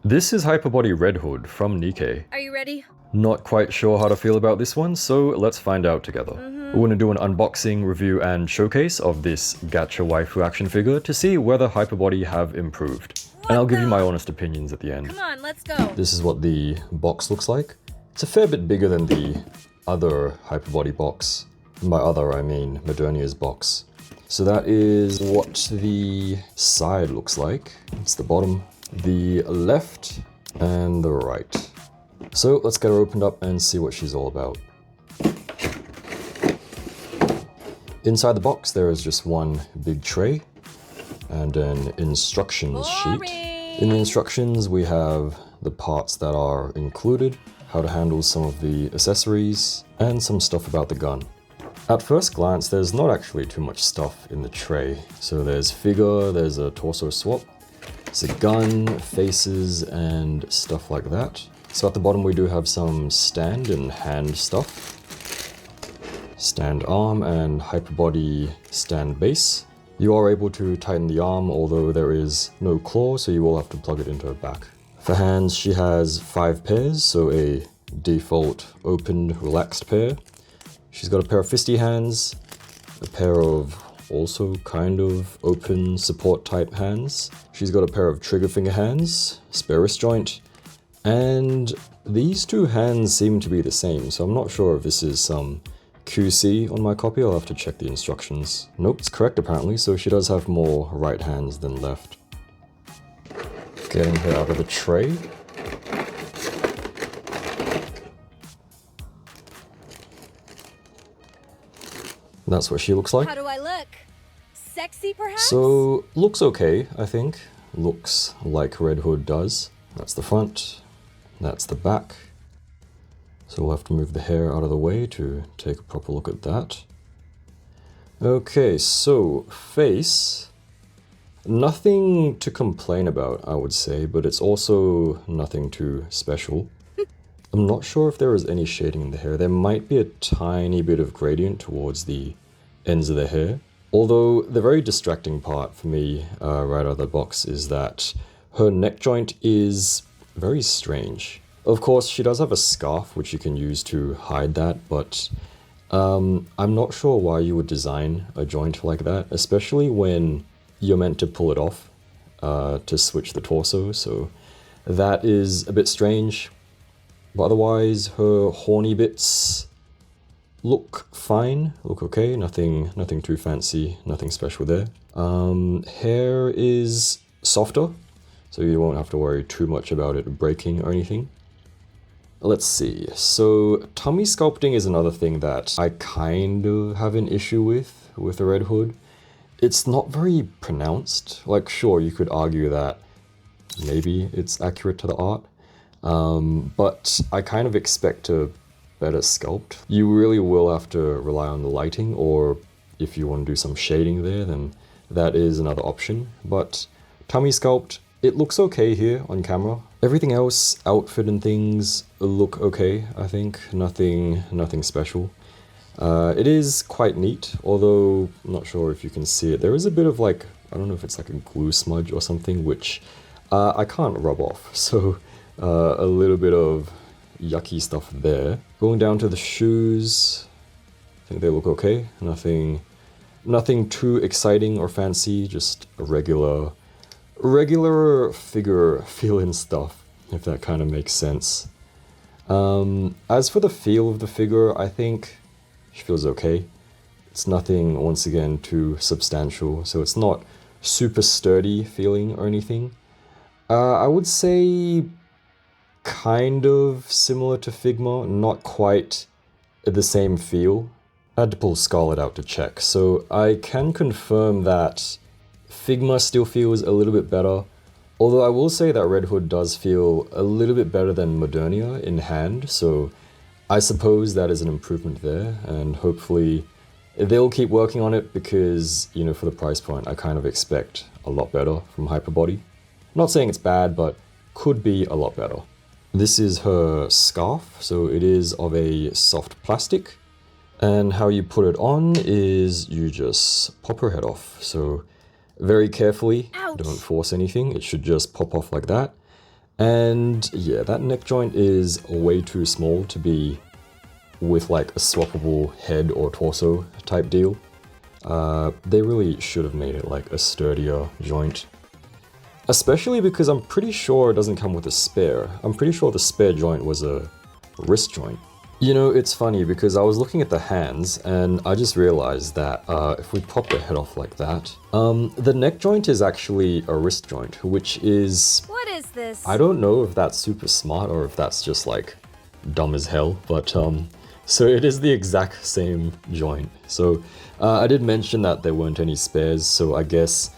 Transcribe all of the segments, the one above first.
This is HyperBody Red Hood from Nikke. Are you ready? Not quite sure how to feel about this one, so let's find out together. We're going to do an unboxing, review, and showcase of this gacha waifu action figure to see whether HyperBody have improved. And I'll give you my honest opinions at the end. Come on, let's go. This is what the box looks like. It's a fair bit bigger than the other HyperBody box. And by other, I mean Modernia's box. So that is what the side looks like. It's the bottom, the left, and the right. So let's get her opened up and see what she's all about. Inside the box there is just one big tray and an instructions sheet. In the instructions we have the parts that are included, how to handle some of the accessories, and some stuff about the gun. At first glance there's not actually too much stuff in the tray. So there's figure, there's a torso swap, there's a gun, faces, and stuff like that. So at the bottom we do have some stand and hand stuff. Stand arm and HyperBody stand base. You are able to tighten the arm, although there is no claw, so you will have to plug it into her back. For hands, she has 5 pairs, so a default opened, relaxed pair. She's got a pair of fisty hands, a pair of also kind of open support type hands. She's got a pair of trigger finger hands, spare wrist joint, and these two hands seem to be the same, so I'm not sure if this is some QC on my copy. I'll have to check the instructions. Nope, it's correct apparently, so she does have more right hands than left. Getting her out of the tray. That's what she looks like. How do I look? Sexy, perhaps? So, looks okay, I think. Looks like Red Hood does. That's the front, that's the back. So we'll have to move the hair out of the way to take a proper look at that. Okay, so face. Nothing to complain about, I would say, but it's also nothing too special. I'm not sure if there is any shading in the hair. There might be a tiny bit of gradient towards the ends of the hair. Although the very distracting part for me right out of the box is that her neck joint is very strange. Of course, she does have a scarf which you can use to hide that, but I'm not sure why you would design a joint like that, especially when you're meant to pull it off to switch the torso, so that is a bit strange. But otherwise, her horny bits look fine, look okay, nothing too fancy, nothing special there. Hair is softer, so you won't have to worry too much about it breaking or anything. Let's see, so tummy sculpting is another thing that I kind of have an issue with the Red Hood. It's not very pronounced. Like, sure, you could argue that maybe it's accurate to the art, but I kind of expect a better sculpt. You really will have to rely on the lighting, or if you want to do some shading there, then that is another option. But tummy sculpt, it looks okay here on camera. Everything else, outfit and things, look okay, I think. Nothing special. It is quite neat, although I'm not sure if you can see it. There is a bit of like, I don't know if it's like a glue smudge or something, which I can't rub off. So a little bit of yucky stuff there. Going down to the shoes, I think they look okay. Nothing too exciting or fancy, just a regular figure feel-in stuff, if that kind of makes sense. As for the feel of the figure, I think she feels okay. It's nothing, once again, too substantial, so it's not super sturdy feeling or anything. I would say kind of similar to Figma, not quite the same feel. I had to pull Scarlet out to check, so I can confirm that Figma still feels a little bit better, although I will say that Red Hood does feel a little bit better than Modernia in hand, so I suppose that is an improvement there, and hopefully they'll keep working on it because, you know, for the price point, I kind of expect a lot better from HyperBody. Not saying it's bad, but could be a lot better. This is her scarf, so it is of a soft plastic, and how you put it on is you just pop her head off. So very carefully, Ouch. Don't force anything, it should just pop off like that. And yeah, that neck joint is way too small to be with like a swappable head or torso type deal. They really should have made it like a sturdier joint. Especially because I'm pretty sure it doesn't come with a spare. I'm pretty sure the spare joint was a wrist joint. You know, it's funny because I was looking at the hands and I just realized that if we pop the head off like that, the neck joint is actually a wrist joint, which is... What is this? I don't know if that's super smart or if that's just like dumb as hell, but so it is the exact same joint. So I did mention that there weren't any spares, so I guess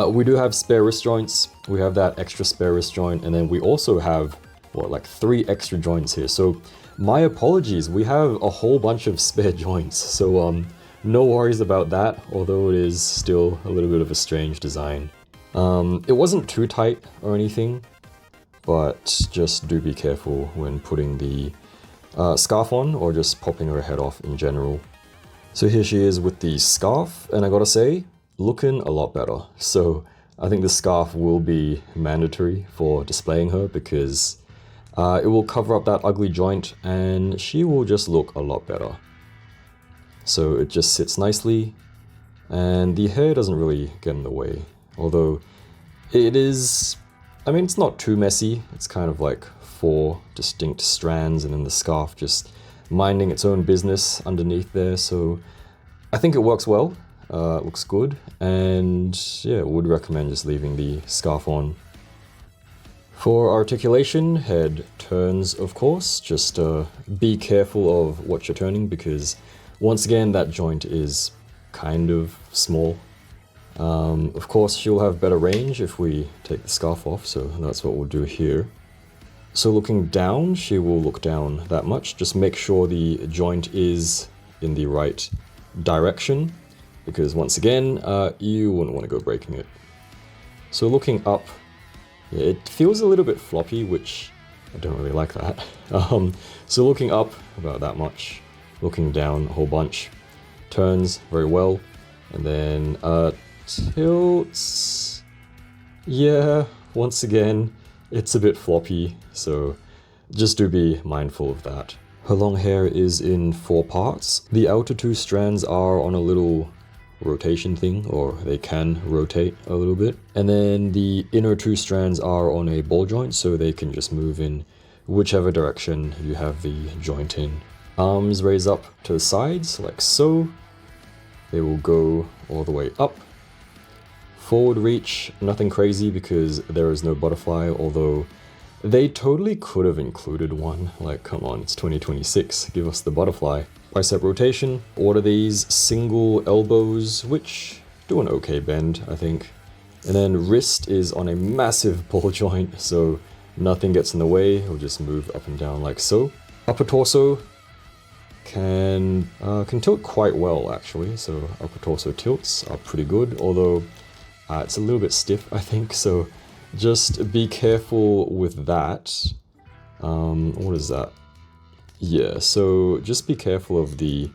we do have spare wrist joints. We have that extra spare wrist joint, and then we also have, what, like 3 extra joints here. So my apologies, we have a whole bunch of spare joints, so no worries about that, although it is still a little bit of a strange design. It wasn't too tight or anything, but just do be careful when putting the scarf on or just popping her head off in general. So here she is with the scarf, and I gotta say, looking a lot better. So I think the scarf will be mandatory for displaying her because it will cover up that ugly joint and she will just look a lot better. So it just sits nicely and the hair doesn't really get in the way. Although it is, I mean, it's not too messy. It's kind of like 4 distinct strands and then the scarf just minding its own business underneath there. So I think it works well. It looks good. And yeah, would recommend just leaving the scarf on. For articulation, head turns, of course. Just be careful of what you're turning because once again, that joint is kind of small. Of course, she'll have better range if we take the scarf off, so that's what we'll do here. So looking down, she will look down that much. Just make sure the joint is in the right direction because once again, you wouldn't want to go breaking it. So looking up, yeah, it feels a little bit floppy, which I don't really like that. So looking up, about that much. Looking down, a whole bunch. Turns very well. And then tilts. Yeah, once again, it's a bit floppy, so just do be mindful of that. Her long hair is in 4 parts. The outer 2 strands are on a little rotation thing, or they can rotate a little bit. And then the inner 2 strands are on a ball joint, so they can just move in whichever direction you have the joint in. Arms raise up to the sides, like so. They will go all the way up. Forward reach, nothing crazy because there is no butterfly, although they totally could have included one. Like, come on, it's 2026, give us the butterfly. Bicep rotation, order these single elbows, which do an okay bend, I think. And then wrist is on a massive ball joint, so nothing gets in the way, it'll just move up and down like so. Upper torso can tilt quite well actually, so upper torso tilts are pretty good, although it's a little bit stiff I think, so just be careful with that. What is that? Yeah, so just be careful of the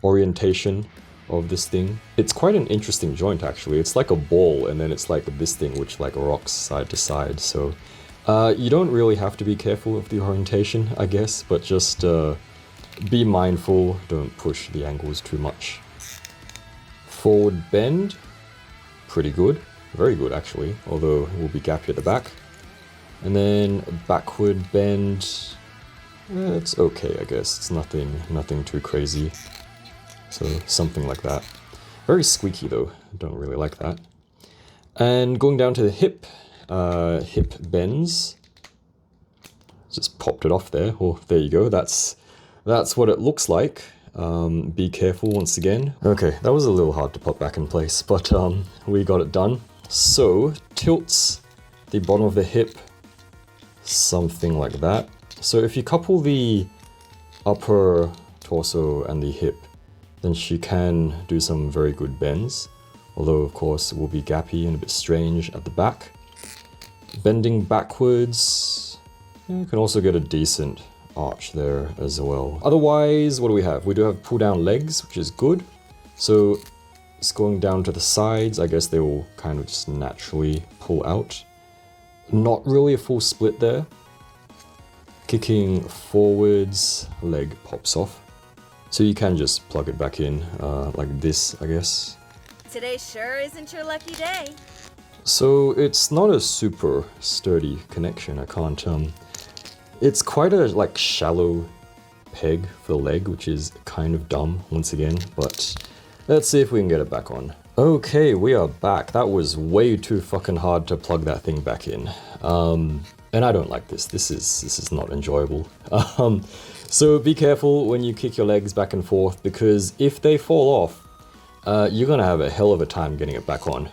orientation of this thing. It's quite an interesting joint actually. It's like a ball and then it's like this thing which like rocks side to side, so you don't really have to be careful of the orientation I guess, but just be mindful, don't push the angles too much. Forward bend, pretty good, very good actually, although it will be gappy at the back. And then backward bend, it's okay I guess, it's nothing too crazy. So something like that. Very squeaky though, don't really like that. And going down to the hip bends. Just popped it off there, oh there you go, that's what it looks like. Be careful once again. Okay, that was a little hard to pop back in place, but we got it done. So, tilts the bottom of the hip, something like that. So if you couple the upper torso and the hip, then she can do some very good bends, although of course it will be gappy and a bit strange at the back. Bending backwards, you can also get a decent arch there as well. Otherwise, what do we have? We do have pull down legs, which is good. So it's going down to the sides. I guess they will kind of just naturally pull out. Not really a full split there. Kicking forwards, leg pops off. So you can just plug it back in like this, I guess. Today sure isn't your lucky day. So it's not a super sturdy connection, I can't, it's quite a like shallow peg for the leg, which is kind of dumb once again, but let's see if we can get it back on. Okay, we are back. That was way too fucking hard to plug that thing back in. And I don't like this. This is not enjoyable. So be careful when you kick your legs back and forth, because if they fall off, you're gonna have a hell of a time getting it back on.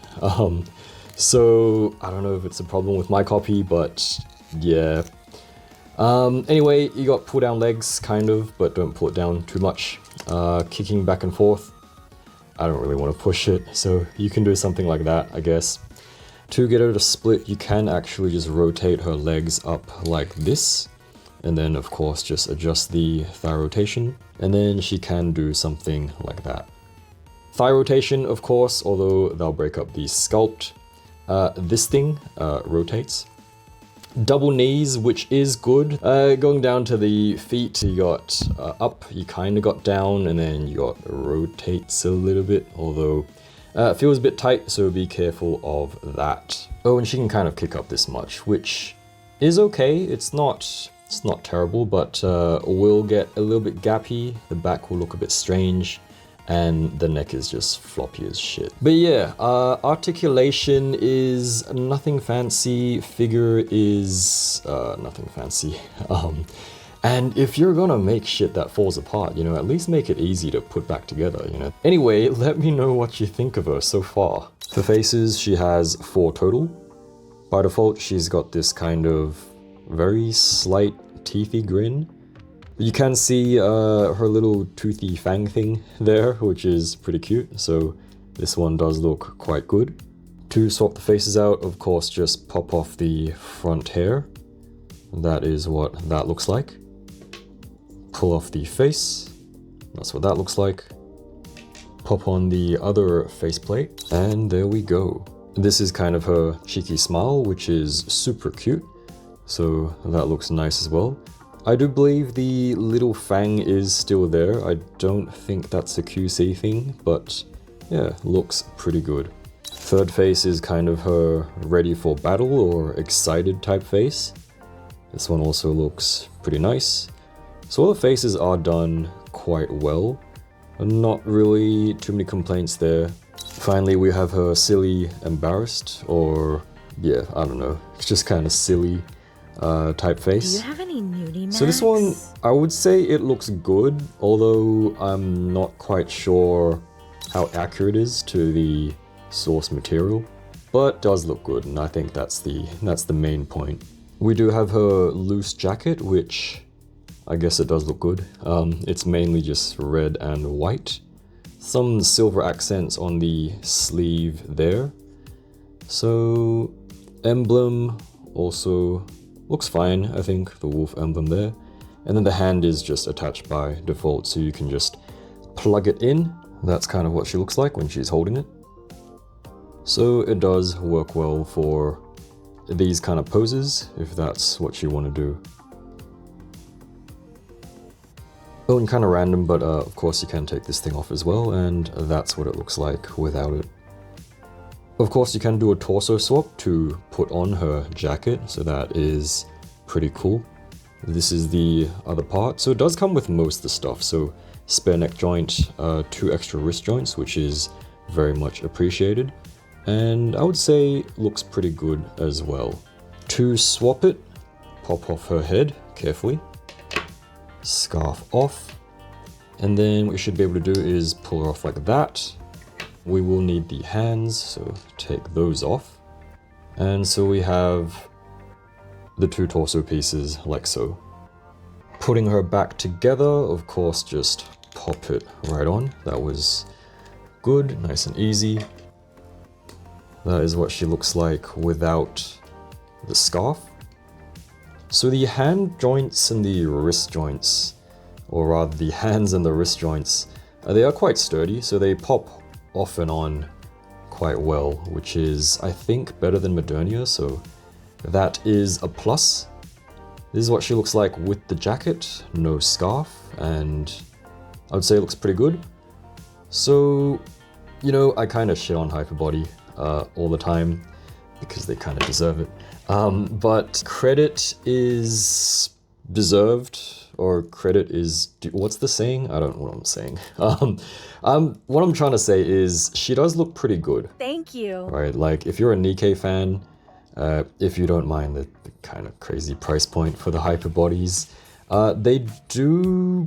So I don't know if it's a problem with my copy, but yeah. Anyway, you got pull down legs, kind of, but don't pull it down too much. Kicking back and forth. I don't really want to push it, so you can do something like that, I guess. To get her to split, you can actually just rotate her legs up like this, and then of course just adjust the thigh rotation, and then she can do something like that. Thigh rotation, of course, although they'll break up the sculpt. This thing rotates. Double knees, which is good. Going down to the feet, you got up, you kind of got down, and then you got rotates a little bit, although it feels a bit tight, so be careful of that. Oh, and she can kind of kick up this much, which is okay. It's not terrible, but will get a little bit gappy. The back will look a bit strange, and the neck is just floppy as shit. But yeah, articulation is nothing fancy, figure is nothing fancy. And if you're gonna make shit that falls apart, you know, at least make it easy to put back together, you know. Anyway, let me know what you think of her so far. For faces, she has 4 total. By default, she's got this kind of very slight teethy grin. You can see her little toothy fang thing there, which is pretty cute, so this one does look quite good. To swap the faces out, of course, just pop off the front hair. That is what that looks like. Pull off the face. That's what that looks like. Pop on the other faceplate, and there we go. This is kind of her cheeky smile, which is super cute, so that looks nice as well. I do believe the little fang is still there. I don't think that's a QC thing, but yeah, looks pretty good. Third face is kind of her ready for battle or excited type face. This one also looks pretty nice. So all the faces are done quite well. Not really too many complaints there. Finally, we have her silly embarrassed, or yeah, I don't know. It's just kind of silly type face. Do you have any nudie max? So this one, I would say it looks good, although I'm not quite sure how accurate it is to the source material, but does look good, and I think that's the main point. We do have her loose jacket, which I guess it does look good. It's mainly just red and white. Some silver accents on the sleeve there. So emblem also looks fine, I think, the wolf emblem there. And then the hand is just attached by default, so you can just plug it in. That's kind of what she looks like when she's holding it. So it does work well for these kind of poses, if that's what you want to do. Oh, and kind of random, but of course you can take this thing off as well, and that's what it looks like without it. Of course, you can do a torso swap to put on her jacket, so that is pretty cool. This is the other part. So it does come with most of the stuff. So spare neck joint, 2 extra wrist joints, which is very much appreciated. And I would say looks pretty good as well. To swap it, pop off her head carefully. Scarf off. And then what you should be able to do is pull her off like that. We will need the hands, so take those off. And so we have the 2 torso pieces like so. Putting her back together, of course, just pop it right on. That was good, nice and easy. That is what she looks like without the scarf. So the hand joints and the wrist joints, or rather the hands and the wrist joints, they are quite sturdy, so they pop off and on quite well, which is, I think, better than Modernia, so that is a plus. This is what she looks like with the jacket, no scarf, and I would say it looks pretty good. So, you know, I kind of shit on HyperBody all the time because they kind of deserve it. But credit is deserved, or credit is what's the saying? I don't know what I'm saying. What I'm trying to say is she does look pretty good. Thank you. Right, like if you're a Nikke fan, if you don't mind the kind of crazy price point for the HyperBodies, they do,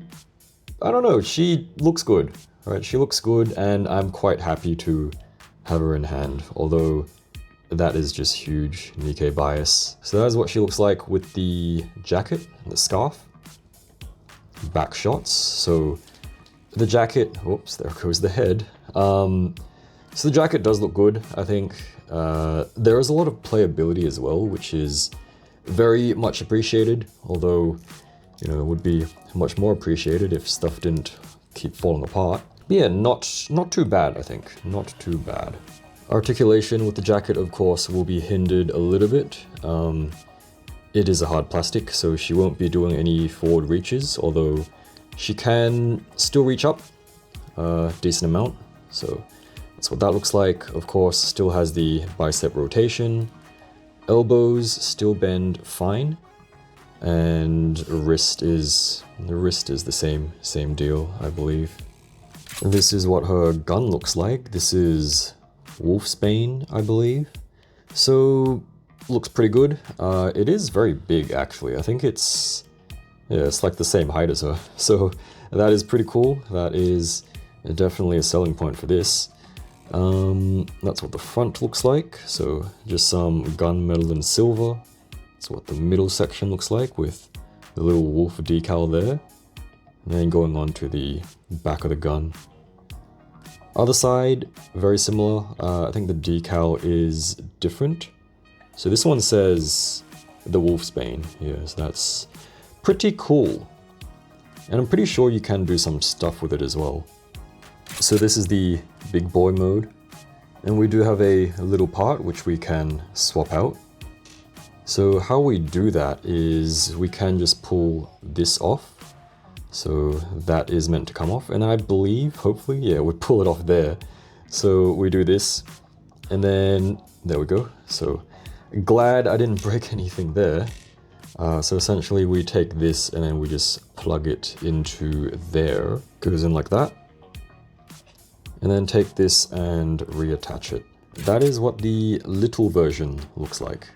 I don't know, she looks good, right? She looks good, and I'm quite happy to have her in hand, although that is just huge Nikke bias. So that is what she looks like with the jacket and the scarf. Back shots, so the jacket, whoops, there goes the head. So the jacket does look good, I think. There is a lot of playability as well, which is very much appreciated, although, you know, it would be much more appreciated if stuff didn't keep falling apart. But yeah, not too bad, I think. Not too bad. Articulation with the jacket, of course, will be hindered a little bit. It is a hard plastic, so she won't be doing any forward reaches, although she can still reach up a decent amount. So that's what that looks like. Of course, still has the bicep rotation. Elbows still bend fine. And the wrist is the same deal, I believe. This is what her gun looks like. This is Wolfsbane, I believe. So looks pretty good. It is very big, actually. I think it's like the same height as her. So that is pretty cool. That is definitely a selling point for this. That's what the front looks like. So just some gunmetal and silver. That's what the middle section looks like with the little wolf decal there. And then going on to the back of the gun. Other side, very similar. I think the decal is different. So this one says the Wolfsbane. Yes, that's pretty cool. And I'm pretty sure you can do some stuff with it as well. So this is the big boy mode. And we do have a little part which we can swap out. So how we do that is we can just pull this off. So that is meant to come off, and I believe, hopefully, yeah, we pull it off there. So we do this, and then there we go. So glad I didn't break anything there. So essentially we take this and then we just plug it into there. Goes in like that. And then take this and reattach it. That is what the little version looks like.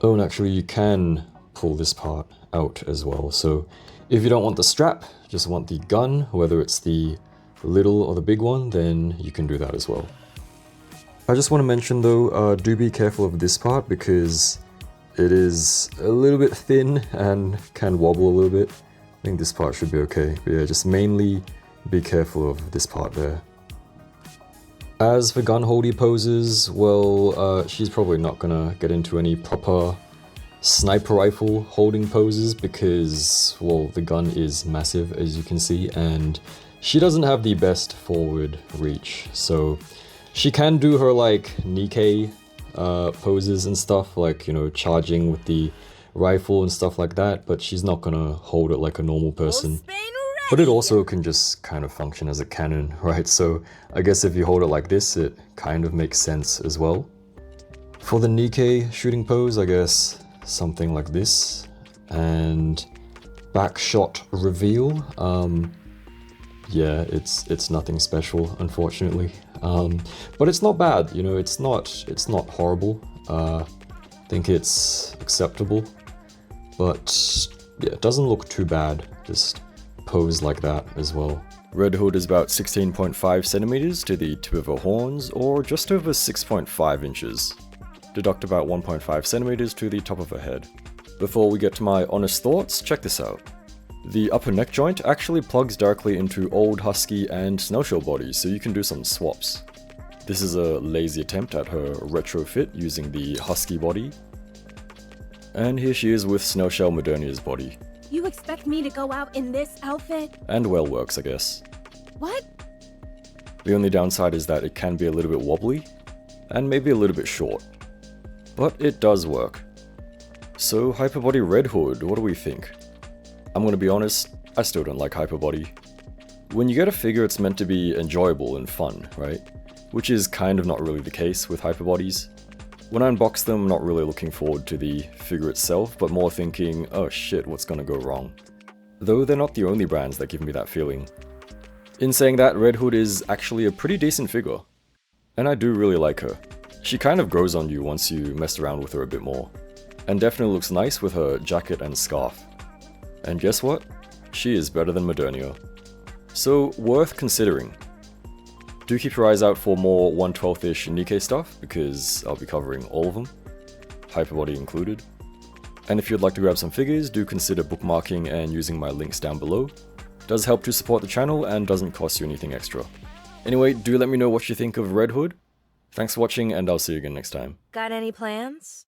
Oh, and actually you can pull this part out as well. So if you don't want the strap, just want the gun, whether it's the little or the big one, then you can do that as well. I just want to mention though, do be careful of this part because it is a little bit thin and can wobble a little bit. I think this part should be okay, but yeah, just mainly be careful of this part there. As for gun holdy poses, well, she's probably not gonna get into any proper sniper rifle holding poses because, well, the gun is massive, as you can see, and she doesn't have the best forward reach. So she can do her like Nikke poses and stuff, like, you know, charging with the rifle and stuff like that, but she's not gonna hold it like a normal person. But it also can just kind of function as a cannon, right? So I guess if you hold it like this, it kind of makes sense as well. For the Nikke shooting pose, I guess something like this. And back shot reveal. Yeah, it's nothing special, unfortunately. But it's not bad, you know, it's not horrible. I think it's acceptable. But yeah, it doesn't look too bad. Just pose like that as well. Red Hood is about 16.5 centimeters to the tip of her horns, or just over 6.5 inches. Deduct about 1.5 centimeters to the top of her head. Before we get to my honest thoughts, check this out. The upper neck joint actually plugs directly into old Husky and Snail Shell bodies, so you can do some swaps. This is a lazy attempt at her retrofit using the Husky body. And here she is with Snail Shell Modernia's body. You expect me to go out in this outfit? And well works, I guess. What? The only downside is that it can be a little bit wobbly, and maybe a little bit short. But it does work. So HyperBody Red Hood, what do we think? I'm gonna be honest, I still don't like HyperBody. When you get a figure, it's meant to be enjoyable and fun, right? Which is kind of not really the case with HyperBodies. When I unbox them, I'm not really looking forward to the figure itself, but more thinking, oh shit, what's gonna go wrong? Though they're not the only brands that give me that feeling. In saying that, Red Hood is actually a pretty decent figure. And I do really like her. She kind of grows on you once you mess around with her a bit more. And definitely looks nice with her jacket and scarf. And guess what? She is better than Modernia. So, worth considering. Do keep your eyes out for more 1/12-ish Nikke stuff, because I'll be covering all of them, HyperBody included. And if you'd like to grab some figures, do consider bookmarking and using my links down below. Does help to support the channel and doesn't cost you anything extra. Anyway, do let me know what you think of Red Hood. Thanks for watching and I'll see you again next time. Got any plans?